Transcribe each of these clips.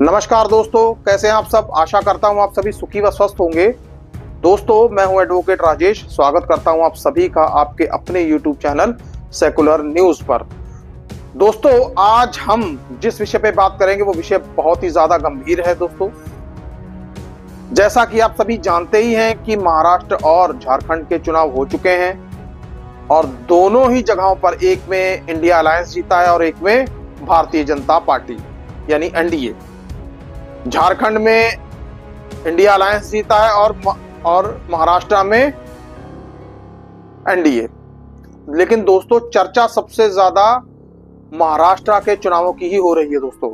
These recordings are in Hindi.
नमस्कार दोस्तों, कैसे हैं आप सब। आशा करता हूं आप सभी सुखी व स्वस्थ होंगे। दोस्तों, मैं हूं एडवोकेट राजेश। स्वागत करता हूं आप सभी का आपके अपने यूट्यूब चैनल सेकुलर न्यूज पर। दोस्तों, आज हम जिस विषय पे बात करेंगे वो विषय बहुत ही ज्यादा गंभीर है। दोस्तों, जैसा कि आप सभी जानते ही हैं कि महाराष्ट्र और झारखंड के चुनाव हो चुके हैं और दोनों ही जगहों पर एक में इंडिया अलायंस जीता है और एक में भारतीय जनता पार्टी यानी एनडीए। झारखंड में इंडिया अलायंस जीता है और महाराष्ट्र में एनडीए। लेकिन दोस्तों, चर्चा सबसे ज्यादा महाराष्ट्र के चुनावों की ही हो रही है दोस्तों,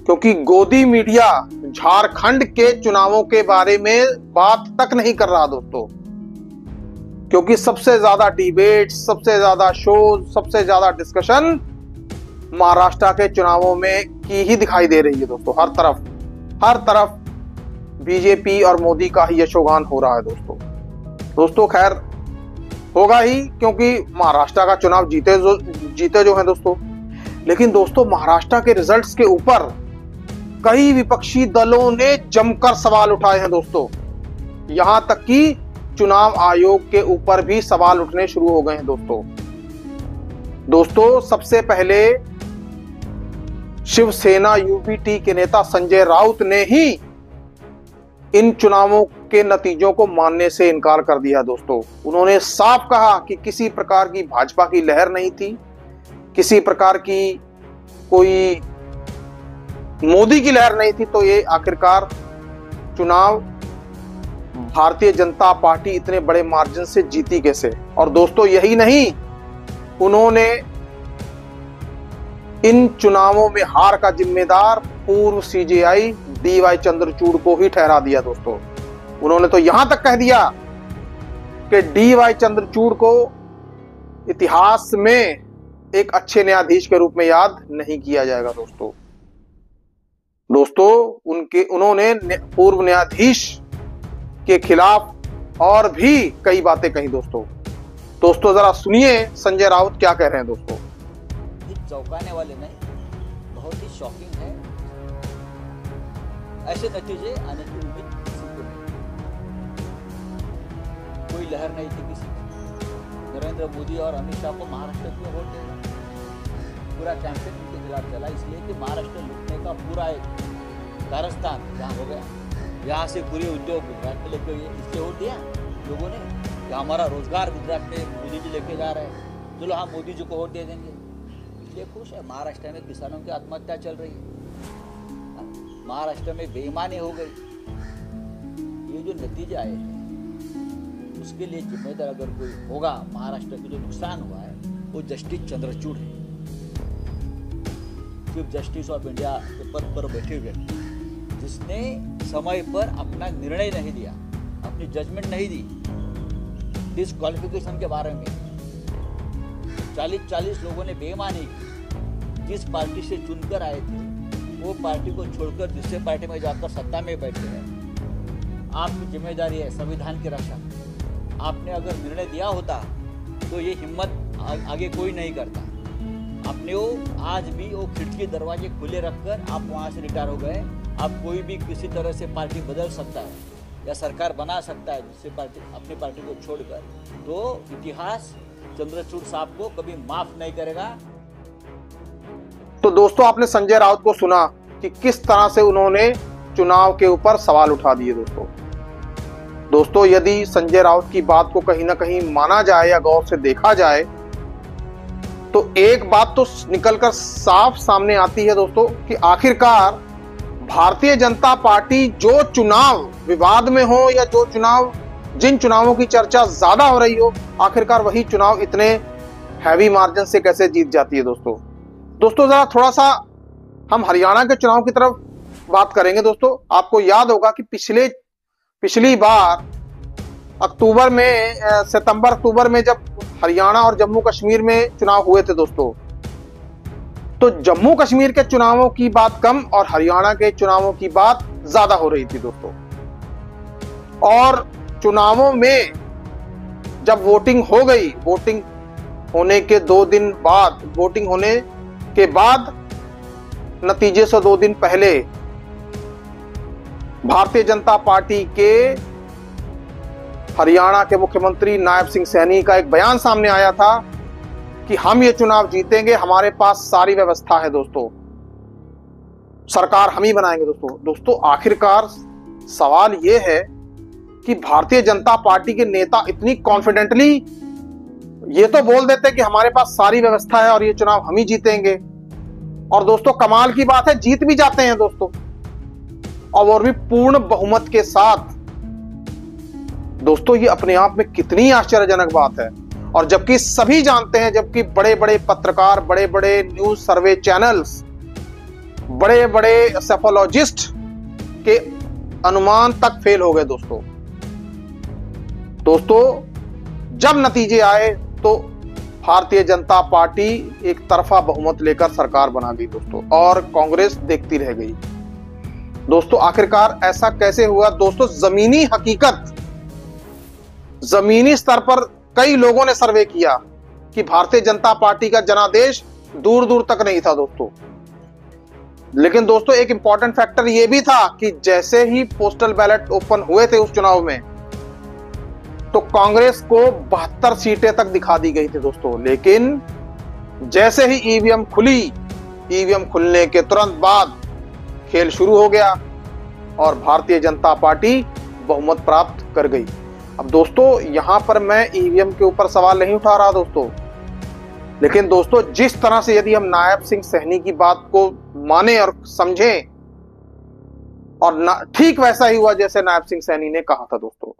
क्योंकि गोदी मीडिया झारखंड के चुनावों के बारे में बात तक नहीं कर रहा दोस्तों, क्योंकि सबसे ज्यादा डिबेट, सबसे ज्यादा शोज, सबसे ज्यादा डिस्कशन महाराष्ट्र के चुनावों में की ही दिखाई दे रही है दोस्तों। हर तरफ बीजेपी और मोदी का ही यशोगान हो रहा है दोस्तों। खैर, होगा ही, क्योंकि महाराष्ट्र का चुनाव जीते जो हैं दोस्तों। लेकिन दोस्तों, महाराष्ट्र के रिजल्ट्स के ऊपर कई विपक्षी दलों ने जमकर सवाल उठाए हैं दोस्तों। यहां तक कि चुनाव आयोग के ऊपर भी सवाल उठने शुरू हो गए हैं दोस्तों। सबसे पहले शिवसेना यूबीटी के नेता संजय राउत ने ही इन चुनावों के नतीजों को मानने से इनकार कर दिया दोस्तों। उन्होंने साफ कहा कि किसी प्रकार की भाजपा की लहर नहीं थी, किसी प्रकार की कोई मोदी की लहर नहीं थी, तो ये आखिरकार चुनाव भारतीय जनता पार्टी इतने बड़े मार्जिन से जीती कैसे। और दोस्तों, यही नहीं, उन्होंने इन चुनावों में हार का जिम्मेदार पूर्व सीजेआई डीवाई चंद्रचूड़ को ही ठहरा दिया दोस्तों। उन्होंने तो यहां तक कह दिया कि डीवाई चंद्रचूड़ को इतिहास में एक अच्छे न्यायाधीश के रूप में याद नहीं किया जाएगा दोस्तों। उन्होंने पूर्व न्यायाधीश के खिलाफ और भी कई बातें कही दोस्तों। जरा सुनिए संजय राउत क्या कह रहे हैं दोस्तों। चौंकाने वाले नहीं, बहुत ही शॉकिंग है। ऐसे नतीजे आने की उम्मीद किसी को नहीं, कोई लहर नहीं थी किसी की। नरेंद्र मोदी और अमित शाह को महाराष्ट्र क्यों वोट देगा? पूरा कैंपेन उनके खिलाफ चला, इसलिए कि महाराष्ट्र लूटने का पूरा एक कारस्तान जहाँ हो गया। यहाँ से पूरे उद्योग गुजरात में लेके हुए, इसलिए वोट दिया लोगों ने कि हमारा रोजगार गुजरात में मोदी जी लेके जा रहे हैं, चलो हम मोदी जी को वोट दे देंगे। इसलिए खुश है। महाराष्ट्र में किसानों की आत्महत्या चल रही है, महाराष्ट्र में बेईमानी हो गई। ये जो नतीजे आए हैं उसके लिए जिम्मेदार अगर कोई होगा, महाराष्ट्र में जो नुकसान हुआ है वो जस्टिस चंद्रचूड़ है, चीफ जस्टिस ऑफ इंडिया के पद पर बैठे व्यक्ति, जिसने समय पर अपना निर्णय नहीं दिया, अपनी जजमेंट नहीं दी डिस्क्वालिफिकेशन के बारे में। 40 लोगों ने बेईमानी की। जिस पार्टी से चुनकर आए थे वो पार्टी को छोड़कर दूसरे पार्टी में जाकर सत्ता में बैठे हैं। आपकी जिम्मेदारी है संविधान की रक्षा। आपने अगर निर्णय दिया होता तो ये हिम्मत आगे कोई नहीं करता। आपने वो आज भी वो खिड़की दरवाजे खुले रखकर आप वहाँ से रिटायर हो गए। आप कोई भी किसी तरह से पार्टी बदल सकता है या सरकार बना सकता है दूसरी पार्टी, अपनी पार्टी को छोड़कर। तो इतिहास चंद्रचूड़ साहब को कभी माफ नहीं करेगा। तो दोस्तों, आपने संजय राउत को सुना कि किस तरह से उन्होंने चुनाव के ऊपर सवाल उठा दिए दोस्तों, यदि संजय राउत की बात को कहीं ना कहीं माना जाए या गौर से देखा जाए तो एक बात तो निकलकर साफ सामने आती है दोस्तों कि आखिरकार भारतीय जनता पार्टी जो चुनाव विवाद में हो या जिन चुनावों की चर्चा ज्यादा हो रही हो, आखिरकार वही चुनाव इतने हैवी मार्जिन से कैसे जीत जाती है दोस्तों। जरा थोड़ा सा हम हरियाणा के चुनाव की तरफ बात करेंगे दोस्तों। आपको याद होगा कि पिछली बार सितंबर अक्टूबर में जब हरियाणा और जम्मू कश्मीर में चुनाव हुए थे दोस्तों, तो जम्मू कश्मीर के चुनावों की बात कम और हरियाणा के चुनावों की बात ज्यादा हो रही थी दोस्तों। और चुनावों में जब वोटिंग हो गई, वोटिंग होने के बाद नतीजे से 2 दिन पहले भारतीय जनता पार्टी के हरियाणा के मुख्यमंत्री नायब सिंह सैनी का एक बयान सामने आया था कि हम ये चुनाव जीतेंगे, हमारे पास सारी व्यवस्था है दोस्तों, सरकार हम ही बनाएंगे। दोस्तों आखिरकार सवाल ये है कि भारतीय जनता पार्टी के नेता इतनी कॉन्फिडेंटली ये तो बोल देते कि हमारे पास सारी व्यवस्था है और ये चुनाव हम ही जीतेंगे, और दोस्तों कमाल की बात है जीत भी जाते हैं दोस्तों, और भी पूर्ण बहुमत के साथ। दोस्तों ये अपने आप में कितनी आश्चर्यजनक बात है। और जबकि सभी जानते हैं, जबकि बड़े बड़े पत्रकार, बड़े बड़े न्यूज सर्वे चैनल्स, बड़े बड़े सेफोलॉजिस्ट के अनुमान तक फेल हो गए दोस्तों जब नतीजे आए तो भारतीय जनता पार्टी एक तरफा बहुमत लेकर सरकार बना गई दोस्तों, और कांग्रेस देखती रह गई। दोस्तों आखिरकार ऐसा कैसे हुआ दोस्तों? जमीनी हकीकत, जमीनी स्तर पर कई लोगों ने सर्वे किया कि भारतीय जनता पार्टी का जनादेश दूर दूर तक नहीं था दोस्तों। लेकिन दोस्तों एक इंपॉर्टेंट फैक्टर यह भी था कि जैसे ही पोस्टल बैलेट ओपन हुए थे उस चुनाव में, तो कांग्रेस को 72 सीटें तक दिखा दी गई थी दोस्तों। लेकिन जैसे ही ईवीएम खुली, ईवीएम खुलने के तुरंत बाद खेल शुरू हो गया और भारतीय जनता पार्टी बहुमत प्राप्त कर गई। अब दोस्तों यहां पर मैं ईवीएम के ऊपर सवाल नहीं उठा रहा दोस्तों, लेकिन दोस्तों जिस तरह से यदि हम नायब सिंह सैनी की बात को माने और समझें, और ठीक वैसा ही हुआ जैसे नायब सिंह सैनी ने कहा था दोस्तों।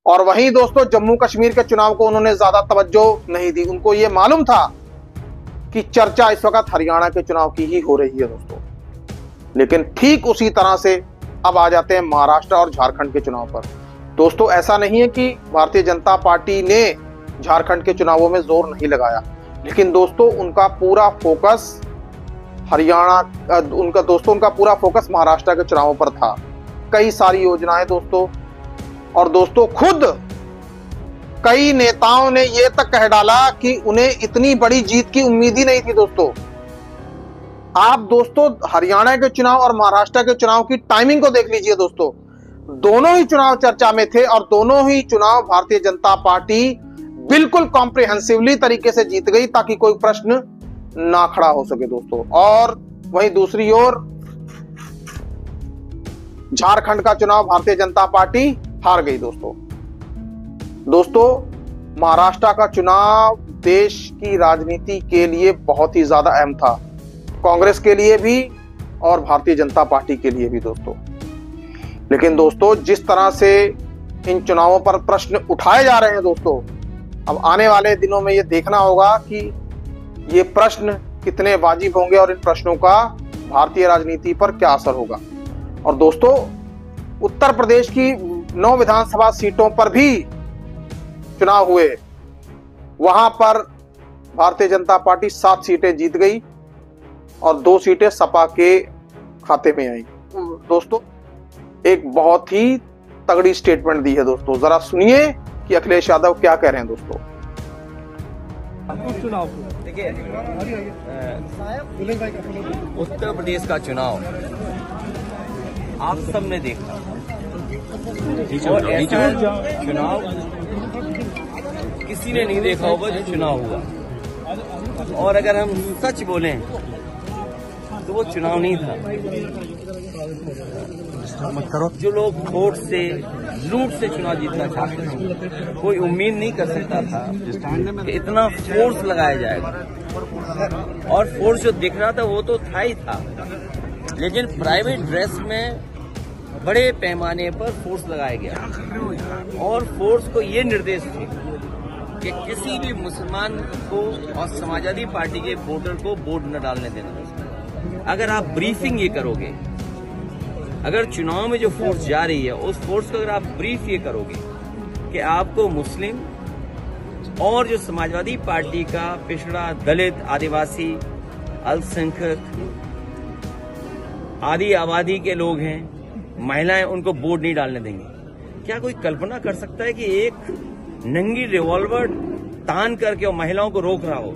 और वहीं दोस्तों जम्मू कश्मीर के चुनाव को उन्होंने ज्यादा तवज्जो नहीं दी, उनको यह मालूम था कि चर्चा इस वक्त हरियाणा के चुनाव की ही हो रही है दोस्तों। लेकिन ठीक उसी तरह से अब आ जाते हैं महाराष्ट्र और झारखंड के चुनाव पर। दोस्तों ऐसा नहीं है कि भारतीय जनता पार्टी ने झारखंड के चुनावों में जोर नहीं लगाया, लेकिन दोस्तों उनका पूरा फोकस उनका पूरा फोकस महाराष्ट्र के चुनावों पर था। कई सारी योजनाएं दोस्तों, और दोस्तों खुद कई नेताओं ने यह तक कह डाला कि उन्हें इतनी बड़ी जीत की उम्मीद ही नहीं थी दोस्तों। आप दोस्तों हरियाणा के चुनाव और महाराष्ट्र के चुनाव की टाइमिंग को देख लीजिए दोस्तों, दोनों ही चुनाव चर्चा में थे और दोनों ही चुनाव भारतीय जनता पार्टी बिल्कुल कॉम्प्रिहेंसिवली तरीके से जीत गई ताकि कोई प्रश्न ना खड़ा हो सके दोस्तों। और वहीं दूसरी ओर झारखंड का चुनाव भारतीय जनता पार्टी हार गई दोस्तों महाराष्ट्र का चुनाव देश की राजनीति के लिए बहुत ही ज्यादा अहम था, कांग्रेस के लिए भी और भारतीय जनता पार्टी के लिए भी दोस्तों। लेकिन दोस्तों जिस तरह से इन चुनावों पर प्रश्न उठाए जा रहे हैं दोस्तों, अब आने वाले दिनों में ये देखना होगा कि ये प्रश्न कितने वाजिब होंगे और इन प्रश्नों का भारतीय राजनीति पर क्या असर होगा। और दोस्तों उत्तर प्रदेश की 9 विधानसभा सीटों पर भी चुनाव हुए, वहां पर भारतीय जनता पार्टी 7 सीटें जीत गई और 2 सीटें सपा के खाते में आई। दोस्तों एक बहुत ही तगड़ी स्टेटमेंट दी है दोस्तों, जरा सुनिए कि अखिलेश यादव क्या कह रहे हैं दोस्तों। देखिए उत्तर प्रदेश का चुनाव आप सबने देखा, और ऐसा चुनाव किसी ने नहीं देखा होगा जो चुनाव हुआ। और अगर हम सच बोलें तो वो चुनाव नहीं था। जो लोग वोट से लूट से चुनाव जीतना चाहते थे, कोई उम्मीद नहीं कर सकता था कि इतना फोर्स लगाया जाएगा। और फोर्स जो दिख रहा था वो तो था ही था, लेकिन प्राइवेट ड्रेस में बड़े पैमाने पर फोर्स लगाया गया। और फोर्स को ये निर्देश थे कि किसी भी मुसलमान को और समाजवादी पार्टी के वोटर को वोट न डालने देना। अगर आप ब्रीफिंग ये करोगे, अगर चुनाव में जो फोर्स जा रही है उस फोर्स को अगर आप ब्रीफ ये करोगे कि आपको मुस्लिम और जो समाजवादी पार्टी का पिछड़ा, दलित, आदिवासी, अल्पसंख्यक आदि आबादी के लोग हैं, महिलाएं, उनको वोट नहीं डालने देंगे। क्या कोई कल्पना कर सकता है कि एक नंगी रिवॉल्वर तान करके और महिलाओं को रोक रहा हो,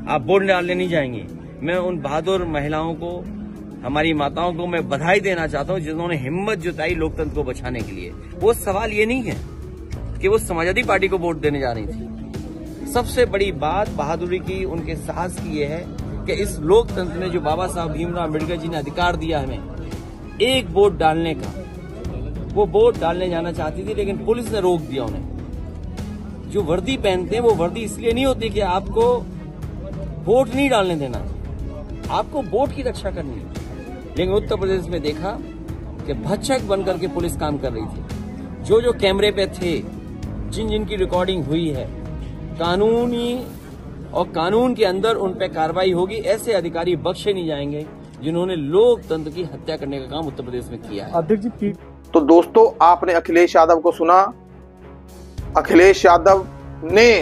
आप वोट डालने नहीं जाएंगे? मैं उन बहादुर महिलाओं को हमारी माताओं को मैं बधाई देना चाहता हूं जिन्होंने हिम्मत जुटाई लोकतंत्र को बचाने के लिए। वो सवाल ये नहीं है कि वो समाजवादी पार्टी को वोट देने जा रही थी। सबसे बड़ी बात बहादुरी की, उनके साहस की ये है कि इस लोकतंत्र में जो बाबा साहब भीमराव अम्बेडकर जी ने अधिकार दिया हमें एक वोट डालने का, वो वोट डालने जाना चाहती थी लेकिन पुलिस ने रोक दिया उन्हें। जो वर्दी पहनते हैं वो वर्दी इसलिए नहीं होती कि आपको वोट नहीं डालने देना, आपको वोट की रक्षा करनी है। लेकिन उत्तर प्रदेश में देखा कि भक्षक बनकर के पुलिस काम कर रही थी। जो जो कैमरे पे थे, जिन जिनकी रिकॉर्डिंग हुई है, कानूनी और कानून के अंदर उन पे कार्रवाई होगी। ऐसे अधिकारी बख्शे नहीं जाएंगे जिन्होंने लोकतंत्र की हत्या करने का काम उत्तर प्रदेश में किया है। अध्यक्ष जी, तो दोस्तों आपने अखिलेश यादव को सुना। अखिलेश यादव ने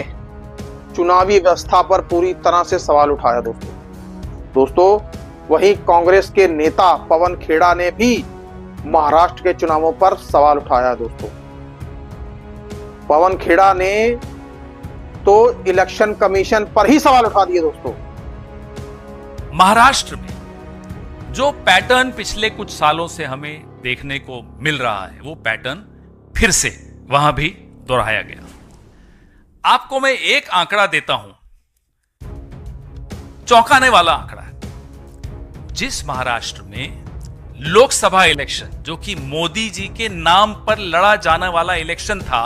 चुनावी व्यवस्था पर पूरी तरह से सवाल उठाया। दोस्तों वहीं कांग्रेस के नेता पवन खेड़ा ने भी महाराष्ट्र के चुनावों पर सवाल उठाया। दोस्तों पवन खेड़ा ने तो इलेक्शन कमीशन पर ही सवाल उठा दिए। दोस्तों महाराष्ट्र में जो पैटर्न पिछले कुछ सालों से हमें देखने को मिल रहा है, वो पैटर्न फिर से वहां भी दोहराया गया। आपको मैं एक आंकड़ा देता हूं, चौंकाने वाला आंकड़ा है। जिस महाराष्ट्र में लोकसभा इलेक्शन, जो कि मोदी जी के नाम पर लड़ा जाने वाला इलेक्शन था,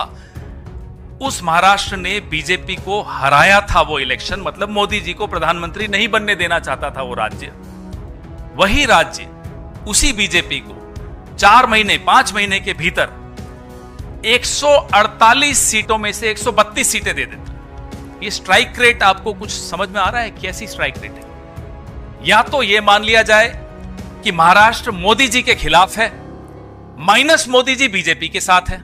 उस महाराष्ट्र ने बीजेपी को हराया था। वो इलेक्शन मतलब मोदी जी को प्रधानमंत्री नहीं बनने देना चाहता था वो राज्य। वही राज्य उसी बीजेपी को 4 महीने 5 महीने के भीतर 148 सीटों में से 132 सीटें दे देता। ये स्ट्राइक रेट आपको कुछ समझ में आ रहा है? कैसी स्ट्राइक रेट है? या तो ये मान लिया जाए कि महाराष्ट्र मोदी जी के खिलाफ है, माइनस मोदी जी बीजेपी के साथ है।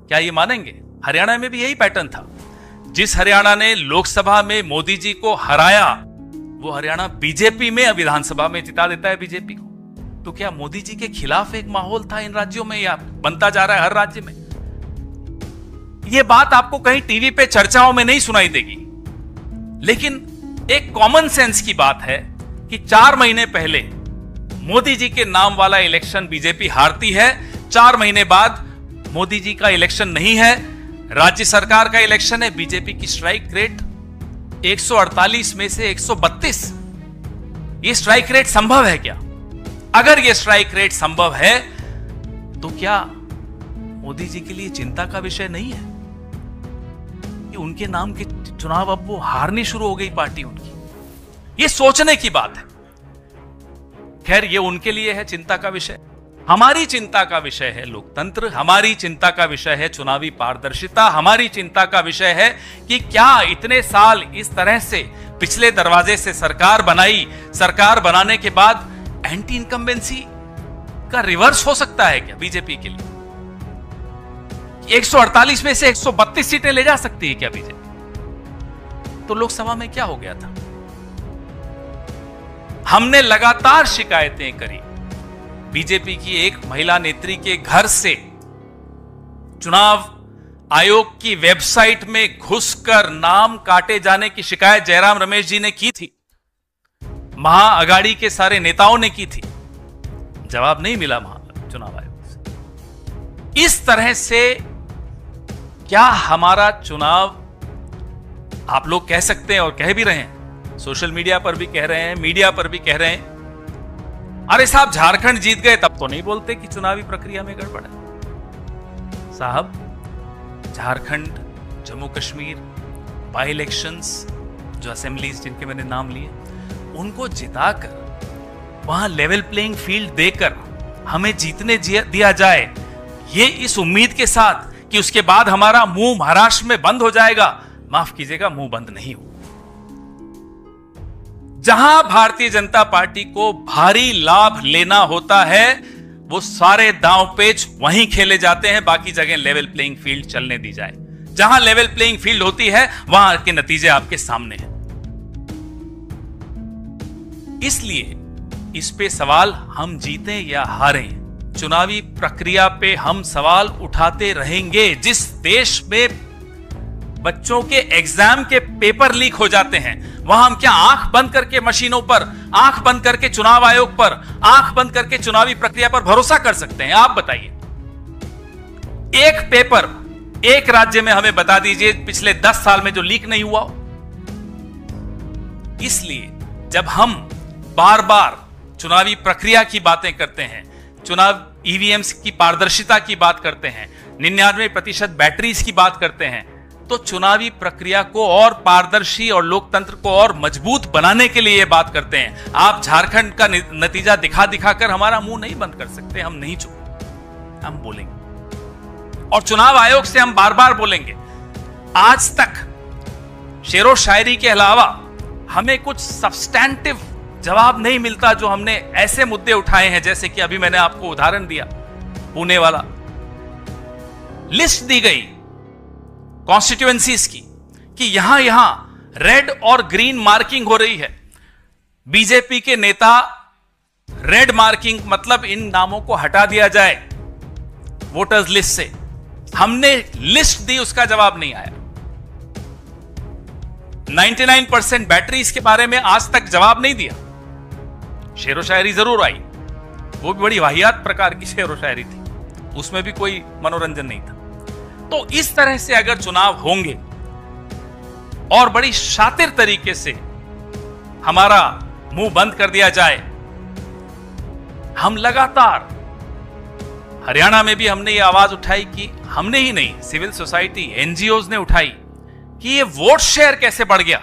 क्या ये मानेंगे? हरियाणा में भी यही पैटर्न था। जिस हरियाणा ने लोकसभा में मोदी जी को हराया, वो हरियाणा बीजेपी में विधानसभा में जिता देता है बीजेपी को। तो क्या मोदी जी के खिलाफ एक माहौल था इन राज्यों में, या बनता जा रहा है हर राज्य में? यह बात आपको कहीं टीवी पे चर्चाओं में नहीं सुनाई देगी, लेकिन एक कॉमन सेंस की बात है कि 4 महीने पहले मोदी जी के नाम वाला इलेक्शन बीजेपी हारती है, 4 महीने बाद मोदी जी का इलेक्शन नहीं है, राज्य सरकार का इलेक्शन है, बीजेपी की स्ट्राइक रेट 148 में से 132। ये स्ट्राइक रेट संभव है क्या? अगर ये स्ट्राइक रेट संभव है तो क्या मोदी जी के लिए चिंता का विषय नहीं है कि उनके नाम के चुनाव अब वो हारनी शुरू हो गई पार्टी उनकी? ये सोचने की बात है। खैर, ये उनके लिए है चिंता का विषय। हमारी चिंता का विषय है लोकतंत्र, हमारी चिंता का विषय है चुनावी पारदर्शिता, हमारी चिंता का विषय है कि क्या इतने साल इस तरह से पिछले दरवाजे से सरकार बनाई, सरकार बनाने के बाद एंटी इनकम्बेंसी का रिवर्स हो सकता है क्या बीजेपी के लिए? 148 में से 132 सीटें ले जा सकती है क्या बीजेपी? तो लोकसभा में क्या हो गया था? हमने लगातार शिकायतें करी। बीजेपी की एक महिला नेत्री के घर से चुनाव आयोग की वेबसाइट में घुसकर नाम काटे जाने की शिकायत जयराम रमेश जी ने की थी, महाअघाड़ी के सारे नेताओं ने की थी। जवाब नहीं मिला चुनाव आयोग से। इस तरह से क्या हमारा चुनाव, आप लोग कह सकते हैं और कह भी रहे हैं, सोशल मीडिया पर भी कह रहे हैं, मीडिया पर भी कह रहे हैं, अरे साहब झारखंड जीत गए तब तो नहीं बोलते कि चुनावी प्रक्रिया में गड़बड़ है। साहब झारखंड, जम्मू कश्मीर बाई इलेक्शंस, जो असेंबलीज जिनके मैंने नाम लिए, उनको जिताकर वहां लेवल प्लेइंग फील्ड देकर हमें जीतने दिया जाए, ये इस उम्मीद के साथ कि उसके बाद हमारा मुंह महाराष्ट्र में बंद हो जाएगा। माफ कीजिएगा, मुंह बंद नहीं हो। जहां भारतीय जनता पार्टी को भारी लाभ लेना होता है, वो सारे दांव पेच वहीं खेले जाते हैं, बाकी जगह लेवल प्लेइंग फील्ड चलने दी जाए। जहां लेवल प्लेइंग फील्ड होती है वहां के नतीजे आपके सामने हैं। इसलिए इस पे सवाल हम जीतें या हारें, चुनावी प्रक्रिया पे हम सवाल उठाते रहेंगे। जिस देश में बच्चों के एग्जाम के पेपर लीक हो जाते हैं, वहां हम क्या आंख बंद करके मशीनों पर, आंख बंद करके चुनाव आयोग पर, आंख बंद करके चुनावी प्रक्रिया पर भरोसा कर सकते हैं? आप बताइए। एक पेपर एक राज्य में हमें बता दीजिए पिछले 10 साल में जो लीक नहीं हुआ हो। इसलिए जब हम बार बार चुनावी प्रक्रिया की बातें करते हैं, चुनाव ईवीएम्स की पारदर्शिता की बात करते हैं, 99% बैटरीज की बात करते हैं, तो चुनावी प्रक्रिया को और पारदर्शी और लोकतंत्र को और मजबूत बनाने के लिए यह बात करते हैं। आप झारखंड का नतीजा दिखा दिखाकर हमारा मुंह नहीं बंद कर सकते। हम नहीं चुप, हम बोलेंगे और चुनाव आयोग से हम बार बार बोलेंगे। आज तक शेरो शायरी के अलावा हमें कुछ सब्सटैंटिव जवाब नहीं मिलता जो हमने ऐसे मुद्दे उठाए हैं, जैसे कि अभी मैंने आपको उदाहरण दिया पुणे वाला। लिस्ट दी गई कॉन्स्टिट्यूएंसीज की कि यहां रेड और ग्रीन मार्किंग हो रही है। बीजेपी के नेता रेड मार्किंग मतलब इन नामों को हटा दिया जाए वोटर्स लिस्ट से। हमने लिस्ट दी, उसका जवाब नहीं आया। 99% बैटरीज के बारे में आज तक जवाब नहीं दिया। शेरो शायरी जरूर आई, वो भी बड़ी वाहियात प्रकार की शेरो शायरी थी, उसमें भी कोई मनोरंजन नहीं था। तो इस तरह से अगर चुनाव होंगे और बड़ी शातिर तरीके से हमारा मुंह बंद कर दिया जाए, हम लगातार हरियाणा में भी हमने ये आवाज उठाई कि हमने ही नहीं, सिविल सोसाइटी एनजीओज ने उठाई कि ये वोट शेयर कैसे बढ़ गया,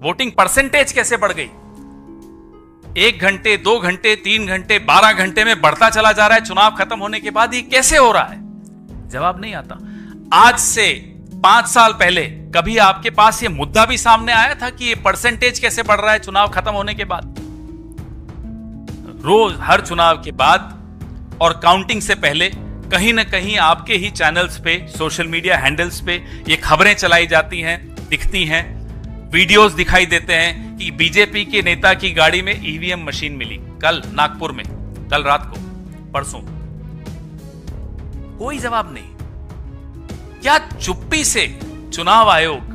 वोटिंग परसेंटेज कैसे बढ़ गई। 1 घंटे 2 घंटे 3 घंटे 12 घंटे में बढ़ता चला जा रहा है। चुनाव खत्म होने के बाद ये कैसे हो रहा है? जवाब नहीं आता। आज से 5 साल पहले कभी आपके पास ये मुद्दा भी सामने आया था कि ये परसेंटेज कैसे बढ़ रहा है चुनाव खत्म होने के बाद? रोज हर चुनाव के बाद और काउंटिंग से पहले कहीं ना कहीं आपके ही चैनल्स पे, सोशल मीडिया हैंडल्स पे ये खबरें चलाई जाती हैं, दिखती हैं, वीडियोस दिखाई देते हैं कि बीजेपी के नेता की गाड़ी में ईवीएम मशीन मिली कल नागपुर में, कल रात को, परसों। कोई जवाब नहीं। क्या चुप्पी से चुनाव आयोग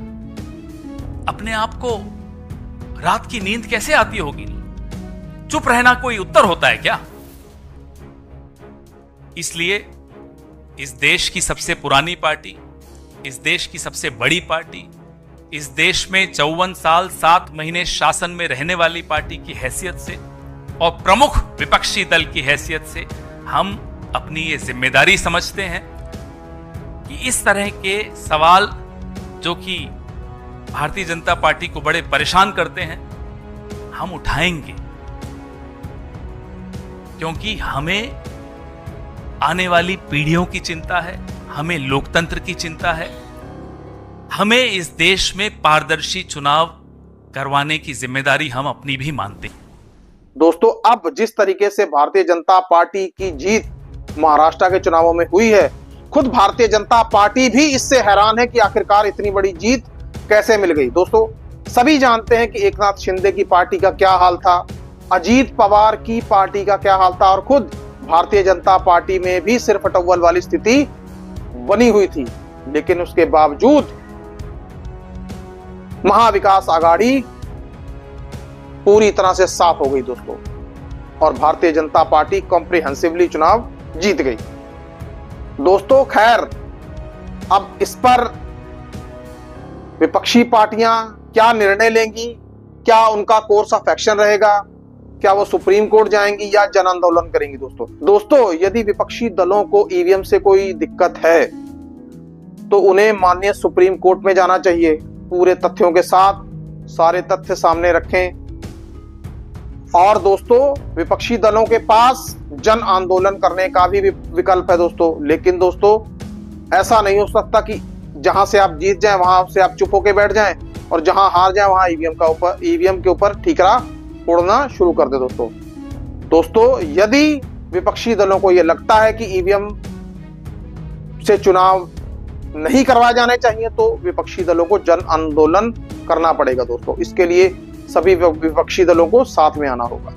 अपने आप को रात की नींद कैसे आती होगी? चुप रहना कोई उत्तर होता है क्या? इसलिए इस देश की सबसे पुरानी पार्टी, इस देश की सबसे बड़ी पार्टी, इस देश में 54 साल 7 महीने शासन में रहने वाली पार्टी की हैसियत से और प्रमुख विपक्षी दल की हैसियत से हम अपनी ये जिम्मेदारी समझते हैं कि इस तरह के सवाल जो कि भारतीय जनता पार्टी को बड़े परेशान करते हैं, हम उठाएंगे, क्योंकि हमें आने वाली पीढ़ियों की चिंता है, हमें लोकतंत्र की चिंता है, हमें इस देश में पारदर्शी चुनाव करवाने की जिम्मेदारी हम अपनी भी मानते हैं। दोस्तों, अब जिस तरीके से भारतीय जनता पार्टी की जीत महाराष्ट्र के चुनावों में हुई है, खुद भारतीय जनता पार्टी भी इससे हैरान है कि आखिरकार इतनी बड़ी जीत कैसे मिल गई। दोस्तों, सभी जानते हैं कि एकनाथ शिंदे की पार्टी का क्या हाल था, अजीत पवार की पार्टी का क्या हाल था, और खुद भारतीय जनता पार्टी में भी सिर फटव्वल वाली स्थिति बनी हुई थी। लेकिन उसके बावजूद महाविकास आघाड़ी पूरी तरह से साफ हो गई दोस्तों, और भारतीय जनता पार्टी कॉम्प्रिहेंसिवली चुनाव जीत गई। दोस्तों, खैर, अब इस पर विपक्षी पार्टियां क्या निर्णय लेंगी, क्या उनका कोर्स ऑफ एक्शन रहेगा, क्या वो सुप्रीम कोर्ट जाएंगी या जन आंदोलन करेंगी? दोस्तों, यदि विपक्षी दलों को ईवीएम से कोई दिक्कत है तो उन्हें माननीय सुप्रीम कोर्ट में जाना चाहिए, पूरे तथ्यों के साथ सारे तथ्य सामने रखें। और दोस्तों, विपक्षी दलों के पास जन आंदोलन करने का भी विकल्प है दोस्तों। लेकिन दोस्तों, ऐसा नहीं हो सकता कि जहां से आप जीत जाएं वहां से आप चुप होकर बैठ जाएं और जहां हार जाएं वहां ईवीएम के ऊपर ठीकरा उड़ना शुरू कर दे। दोस्तों, यदि विपक्षी दलों को यह लगता है कि ईवीएम से चुनाव नहीं करवाए जाने चाहिए तो विपक्षी दलों को जन आंदोलन करना पड़ेगा दोस्तों। इसके लिए सभी विपक्षी दलों को साथ में आना होगा।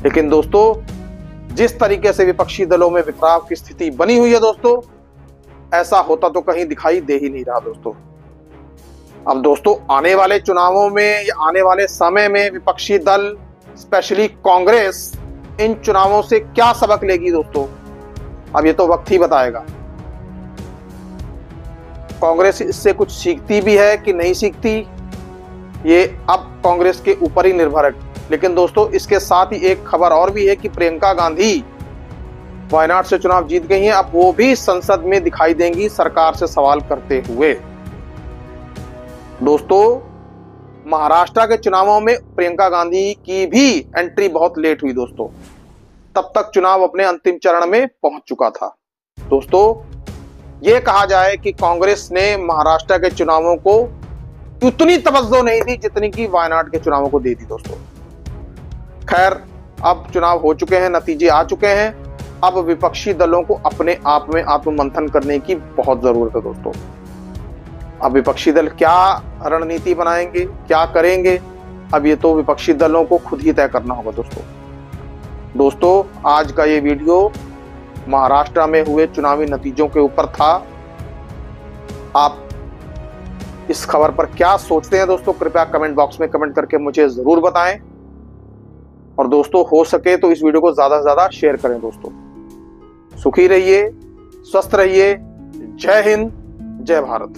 लेकिन दोस्तों, जिस तरीके से विपक्षी दलों में बिखराव की स्थिति बनी हुई है दोस्तों, ऐसा होता तो कहीं दिखाई दे ही नहीं रहा दोस्तों। अब दोस्तों आने वाले चुनावों में या आने वाले समय में विपक्षी दल स्पेशली कांग्रेस इन चुनावों से क्या सबक लेगी दोस्तों, अब ये तो वक्त ही बताएगा। कांग्रेस इससे कुछ सीखती भी है कि नहीं सीखती, ये अब कांग्रेस के ऊपर ही निर्भर है। लेकिन दोस्तों इसके साथ ही एक खबर और भी है कि प्रियंका गांधी वायनाड से चुनाव जीत गई हैं। अब वो भी संसद में दिखाई देंगी सरकार से सवाल करते हुए। दोस्तों महाराष्ट्र के चुनावों में प्रियंका गांधी की भी एंट्री बहुत लेट हुई दोस्तों, तब तक चुनाव अपने अंतिम चरण में पहुंच चुका था। दोस्तों यह कहा जाए कि कांग्रेस ने महाराष्ट्र के चुनावों को उतनी तवज्जो नहीं दी जितनी कि वायनाड के चुनावों को दे दी दोस्तों। खैर अब चुनाव हो चुके हैं, नतीजे आ चुके हैं, अब विपक्षी दलों को अपने आप में आत्ममंथन करने की बहुत जरूरत है दोस्तों। अब विपक्षी दल क्या रणनीति बनाएंगे, क्या करेंगे, अब ये तो विपक्षी दलों को खुद ही तय करना होगा दोस्तों आज का ये वीडियो महाराष्ट्र में हुए चुनावी नतीजों के ऊपर था। आप इस खबर पर क्या सोचते हैं दोस्तों, कृपया कमेंट बॉक्स में कमेंट करके मुझे जरूर बताएं। और दोस्तों हो सके तो इस वीडियो को ज्यादा से ज्यादा शेयर करें दोस्तों। सुखी रहिए, स्वस्थ रहिए। जय हिंद, जय भारत।